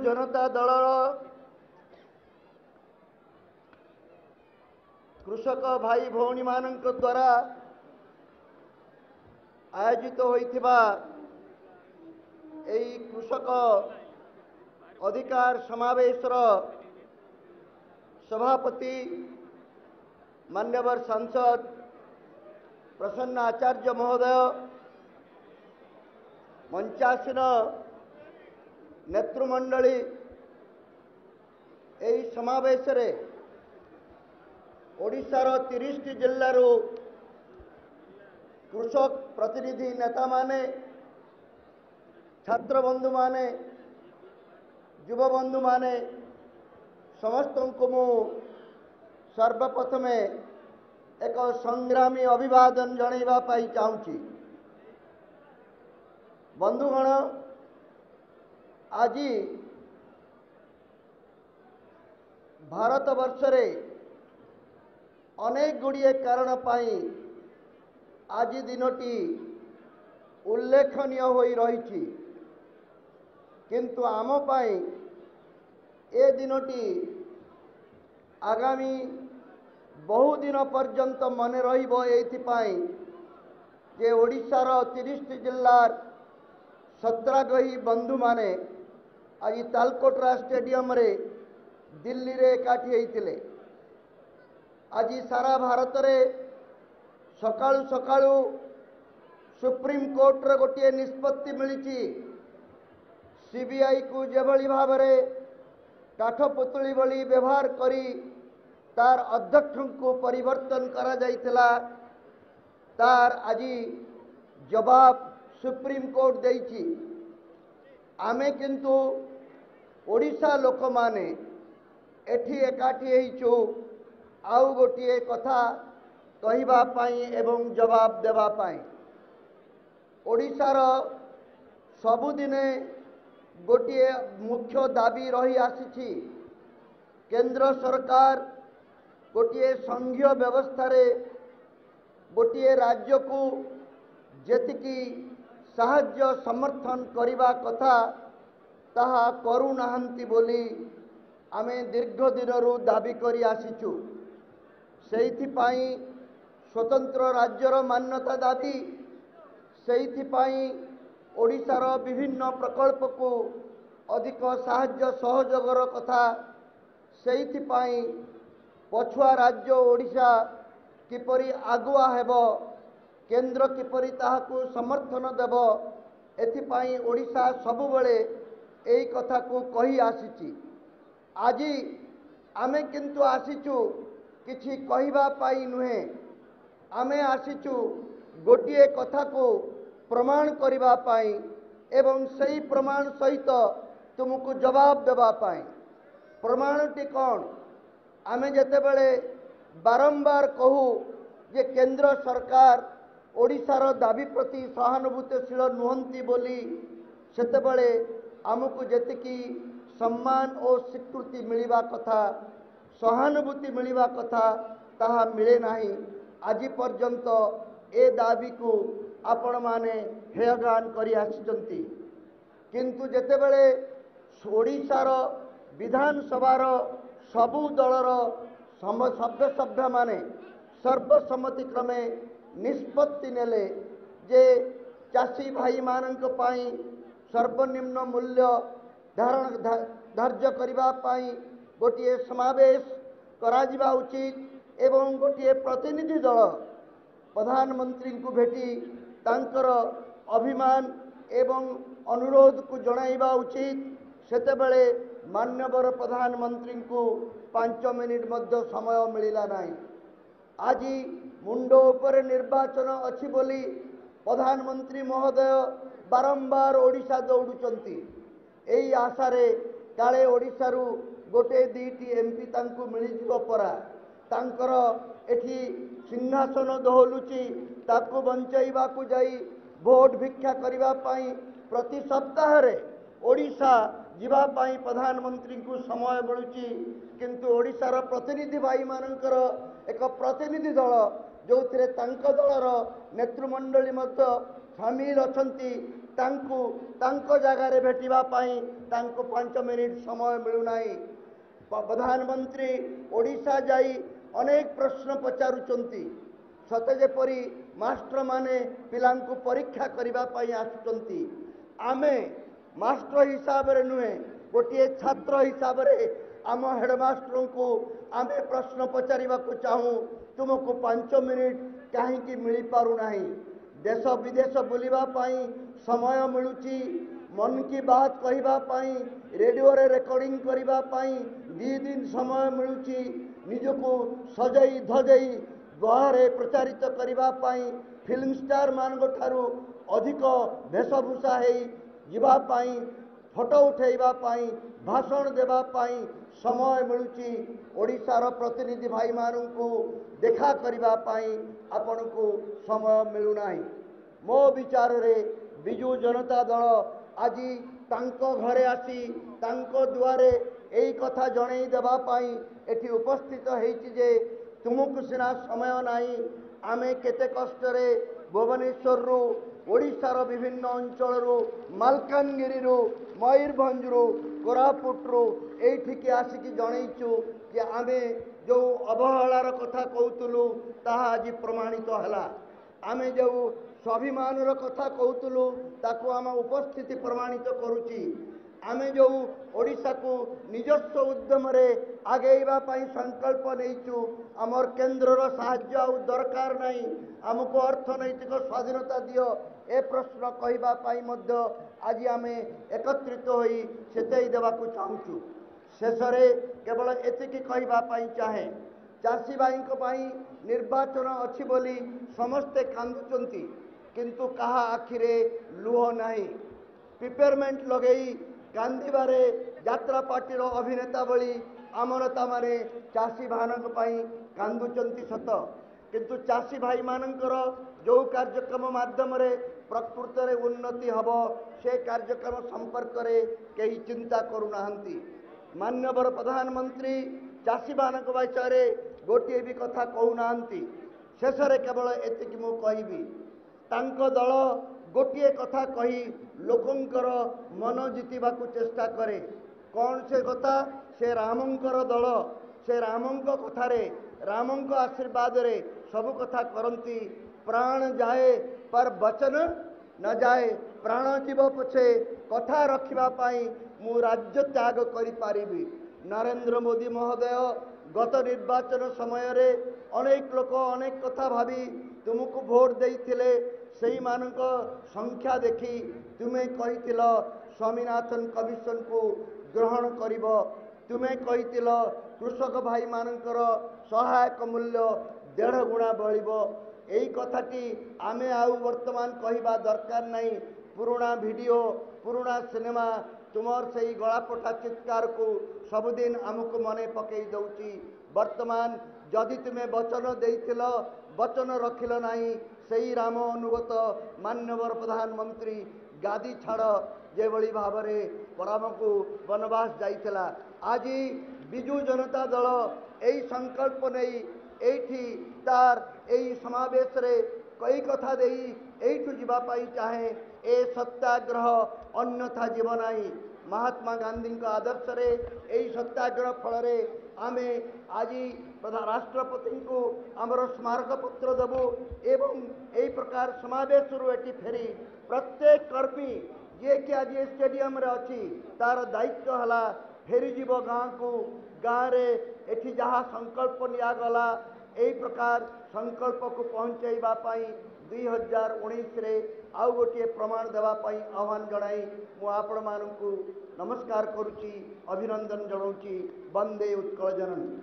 जनता दलर कृषक भाई भौणी मानक द्वारा आयोजित होइथिबा एई कृषक अधिकार समावेशर सभापति मान्यवर सांसद प्रसन्न आचार्य महोदय मंचासीन नेतृमंडली एई समावेश रे ओडिशार 30 जिल्लारू कृषक प्रतिनिधि नेता माने छात्र बंधु माने युव बंधु माने समस्त को मु सर्वप्रथमे एक संग्रामी अभिवादन जणाइबा पाई चाहूँगी। बंधुगण आज भारत वर्ष रे अनेक गुड़िए कारण पाई आज दिनटी उल्लेखनीय होई रही किंतु आम पाई ए दिनटी आगामी बहु दिन पर्यंत मन रहिबो एथिपाई जे ओडिशार 30 जिल्लार सत्राग्रही बंधु माने आज तालकोटरा स्टेडियम रे दिल्ली रे एकाठी होइतिले। आज सारा भारत रे सकाळु सकाळु सुप्रीम कोर्ट रे गोटे निष्पत्ति मिली सीबीआई को जेभली भाव रे काठपुतुली भली व्यवहार करी तार अध्यक्ष को परिवर्तन करा जाइतिला तार आज जवाब सुप्रीम कोर्ट देइछि। आमे किंतु ओडिशा लोक माने एठी एकाठी हेइछु आउ गोटे कथा कहिबा पाई एवं जवाब देबा पाई। ओडिशार सबुदिने गोटे मुख्य दाबी रही आसी केंद्र सरकार गोटे संघीय व्यवस्था रे गोटे राज्य को जेतिकी साहाय्य समर्थन करिबा कथा ताहा करू नाहंती बोली आमे दीर्घ दिनरू दाबी करी आसीचु। सेइथिपाई स्वतंत्र राज्यर मान्यता दाबी सेइथिपाई ओडिशार विभिन्न प्रकल्प को अधिक साहाय्य सहयोगर कथा सेइथिपाई पछुआ राज्य ओडिशा किपरि आगुआ हेबो केंद्र किपरि ताहाकू समर्थन देव एथिपाई ओडिशा सबुबले एई कथा को कही आसीची। आज आमे किंतु आसीचु किछि कहिबा पाई नुहे आमे आसीचु गोटिए कथा को प्रमाण करिबा पाई एवं सही प्रमाण सहित तुमको जवाब देबा पाई। प्रमाणटी कौन आमे जेतेबेले बारंबार कहू जे केंद्र सरकार ओडिशार दाबी प्रति सहानुभूतिशील नुहंती बोली सेतेबेले आमको जेतिकी सम्मान और स्वीकृति मिलिबा कथा सहानुभूति मिलिबा कथा ताहा मिले नाही। आज पर्यंत ए दाबी को आपण माने हेयगान करी आसिचंती किंतु जेतेबेले ओडिशार विधानसभार सबु दलर सभ्य माने सर्वसम्मति क्रमे निष्पत्ति नेले जे चाषी भाई मानक पाई सर्वनिम्न मूल्य धार्य करिबा पाई गोटे समावेश कराजिबा उचित एवं गोटे प्रतिनिधि दल प्रधानमंत्री को भेटी तांकर अभिमान एवं अनुरोध को जणाइबा उचित। सेतेबेले मान्यवर प्रधानमंत्री को 5 मिनिट मध्य समय मिलिला नाही। आज मुंडो ऊपर निर्वाचन अछि बोली प्रधानमंत्री महोदय बारंबार ओडिशा दौड़ुचंती एई आशा रे काले ओडिशारू गोटे दीटी एमपी तांकु मिलिजिबो परा तांकर एठी सिंहासन दोहलुची ताकू बंचाइबा को जाई भोट भिक्षा करिबा पाई प्रति सप्ताह रे ओडिशा जीवा पाई प्रधानमंत्री को समय मिलुची किंतु ओडिशार प्रतिनिधि भाई मानकर एक प्रतिनिधि दल जो दलर नेतृमंडली सामिल अछंती ତାଙ୍କୁ ତାଙ୍କ ଜାଗାରେ ଭେଟିବା ପାଇଁ ତାଙ୍କୁ 5 ମିନିଟ୍ ସମୟ ମିଳୁନାହିଁ। ପ୍ରଧାନମନ୍ତ୍ରୀ ଓଡ଼ିଶା ଯାଇ ଅନେକ ପ୍ରଶ୍ନ ପଚାରୁଛନ୍ତି, ସତେ ଯେପରି ମାଷ୍ଟରମାନେ ପିଲାଙ୍କୁ ପରୀକ୍ଷା କରିବା ପାଇଁ ଆସୁଛନ୍ତି। ଆମେ ମାଷ୍ଟର ହିସାବରେ ନୁହେଁ, ଗୋଟିଏ ଛାତ୍ର ହିସାବରେ ଆମ ହେଡ଼ମାଷ୍ଟରଙ୍କୁ ଆମେ ପ୍ରଶ୍ନ ପଚାରିବାକୁ ଚାହୁଁ, ତୁମକୁ 5 ମିନିଟ୍ କାହିଁକି ମିଳିପାରୁନାହିଁ? ଦେଶ ବିଦେଶ ବୁଲିବା ପାଇଁ ସମୟ ମିଳୁଛି, ମନ୍ କି ବାତ୍ କହିବା ପାଇଁ, ରେଡ଼ିଓରେ ରେକର୍ଡ଼ିଂ କରିବା ପାଇଁ 2 ଦିନ ସମୟ ମିଳୁଛି, ନିଜକୁ ସଜେଇ ଧଜେଇ ବାହାରେ ପ୍ରଚାରିତ କରିବା ପାଇଁ ଫିଲ୍ମ ଷ୍ଟାରମାନଙ୍କ ଠାରୁ ଅଧିକ ବେଶଭୂଷା ହେଇ ଯିବା ପାଇଁ, ଫଟୋ ଉଠାଇବା ପାଇଁ, ଭାଷଣ ଦେବା ପାଇଁ ସମୟ ମିଳୁଛି। ଓଡ଼ିଶାର ପ୍ରତିନିଧି ଭାଇମାନଙ୍କୁ ଦେଖା କରିବା ପାଇଁ ଆପଣଙ୍କୁ ସମୟ ମିଳୁନାହିଁ। ମୋ ବିଚାରରେ ବିଜୁ ଜନତା ଦଳ ଆଜି ତାଙ୍କ ଘରେ ଆସି ତାଙ୍କ ଦୁଆରେ ଏହି କଥା ଜଣେଇ ଦେବା ପାଇଁ ଏଠି ଉପସ୍ଥିତ ହେଇଛି ଯେ ତୁମକୁ ସିନା ସମୟ ନାହିଁ, ଆମେ କେତେ କଷ୍ଟରେ ଭୁବନେଶ୍ୱରରୁ, ଓଡ଼ିଶାର ବିଭିନ୍ନ ଅଞ୍ଚଳରୁ, ମାଲକାନଗିରିରୁ, ମୟୂରଭଞ୍ଜରୁ, କୋରାପୁଟରୁ ଏଇଠିକି ଆସିକି ଜଣେଇଛୁ ଯେ ଆମେ ଯେଉଁ ଅବହେଳାର କଥା କହୁଥିଲୁ ତାହା ଆଜି ପ୍ରମାଣିତ ହେଲା। ଆମେ ଯେଉଁ ସ୍ୱାଭିମାନର କଥା କହୁଥିଲୁ ତାକୁ ଆମ ଉପସ୍ଥିତି ପ୍ରମାଣିତ କରୁଛି। ଆମେ ଯେଉଁ ଓଡ଼ିଶାକୁ ନିଜସ୍ୱ ଉଦ୍ୟମରେ ଆଗେଇବା ପାଇଁ ସଂକଳ୍ପ ନେଇଛୁ, ଆମର କେନ୍ଦ୍ରର ସାହାଯ୍ୟ ଆଉ ଦରକାର ନାହିଁ, ଆମକୁ ଅର୍ଥନୈତିକ ସ୍ୱାଧୀନତା ଦିଅ, ଏ ପ୍ରଶ୍ନ କହିବା ପାଇଁ ମଧ୍ୟ ଆଜି ଆମେ ଏକତ୍ରିତ ହୋଇ ଚେତାଇ ଦେବାକୁ ଚାହୁଁଛୁ। ଶେଷରେ କେବଳ ଏତିକି କହିବା ପାଇଁ ଚାହେଁ, ଚାଷୀ ଭାଇଙ୍କ ପାଇଁ ନିର୍ବାଚନ ଅଛି ବୋଲି ସମସ୍ତେ କାନ୍ଦୁଛନ୍ତି, କିନ୍ତୁ କାହା ଆଖିରେ ଲୁହ ନାହିଁ। ପିପରମେଣ୍ଟ ଲଗେଇ କାନ୍ଦିବାରେ ଯାତ୍ରା ପାର୍ଟିର ଅଭିନେତା ଭଳି ଆମ ନେତାମାନେ ଚାଷୀ ଭାଇମାନଙ୍କ ପାଇଁ କାନ୍ଦୁଛନ୍ତି ସତ, କିନ୍ତୁ ଚାଷୀ ଭାଇମାନଙ୍କର ଯେଉଁ କାର୍ଯ୍ୟକ୍ରମ ମାଧ୍ୟମରେ ପ୍ରକୃତରେ ଉନ୍ନତି ହେବ ସେ କାର୍ଯ୍ୟକ୍ରମ ସମ୍ପର୍କରେ କେହି ଚିନ୍ତା କରୁନାହାନ୍ତି। ମାନ୍ୟବର ପ୍ରଧାନମନ୍ତ୍ରୀ ଚାଷୀମାନଙ୍କ ବିଷୟରେ ଗୋଟିଏ ବି କଥା କହୁନାହାନ୍ତି। ଶେଷରେ କେବଳ ଏତିକି ମୁଁ କହିବି, ତାଙ୍କ ଦଳ ଗୋଟିଏ କଥା କହି ଲୋକଙ୍କର ମନ ଜିତିବାକୁ ଚେଷ୍ଟା କରେ। କ'ଣ ସେ କଥା? ସେ ରାମଙ୍କର ଦଳ, ସେ ରାମଙ୍କ କଥାରେ, ରାମଙ୍କ ଆଶୀର୍ବାଦରେ ସବୁ କଥା କରନ୍ତି। ପ୍ରାଣ ଯାଏ ପର ବଚନ न जाए, प्राण जीव पछे कथा रखिबा पाई मु राज्य त्याग करि पारिबी। नरेंद्र मोदी महोदय गत निर्वाचन समय रे अनेक लोक अनेक कथा भावी तुमको भोट देइथिले, सेही मानक संख्या देखि तुमे कहिथिल स्वामीनाथन कमिशन को ग्रहण करिब, तुमे कहिथिल कृषक भाई मानकर सहायक मूल्य 1.5 गुणा बढ़िब। यही कथाटी आमे आउ वर्तमान कहवा दरकार नहीं। पुराना वीडियो पुराना सिनेमा तुमर से गलापटा चित्कार को सबुदिन आमको मने पकई दौची। वर्तमान जदि तुम्हें वचन देइथिल वचन रखिल नहीं, सही राम अनुगत मान्यवर प्रधानमंत्री गादी छाड़ जेभली भाव पराम को वनवास जाइथिला, आज विजु जनता दल यही संकल्प नहीं एठी तार यही समावेश रे कई कथा देई एठू जीवा पाई चाहे ए सत्याग्रह अन्यथा जीव नहीं। महात्मा गांधी आदर्श रे यही सत्याग्रह फल रे आमे आज राष्ट्रपति को आमर स्मारक पत्र देबू एवं यही प्रकार समावेश एटी फेरी प्रत्येक कर्मी जे कि आज स्टेडियम रे अच्छी तार दायित्व हला फेरी जीव गाँ को गाँव रे एठी जहाँ संकल्प निगला यही प्रकार संकल्प को पहुँचैबा पाई 2019 रे आउ गोटे प्रमाण देवाई आह्वान जनाई मु आपण मानू नमस्कार करुच्ची, अभिनंदन जनाऊँगी। वंदे उत्कल जननी।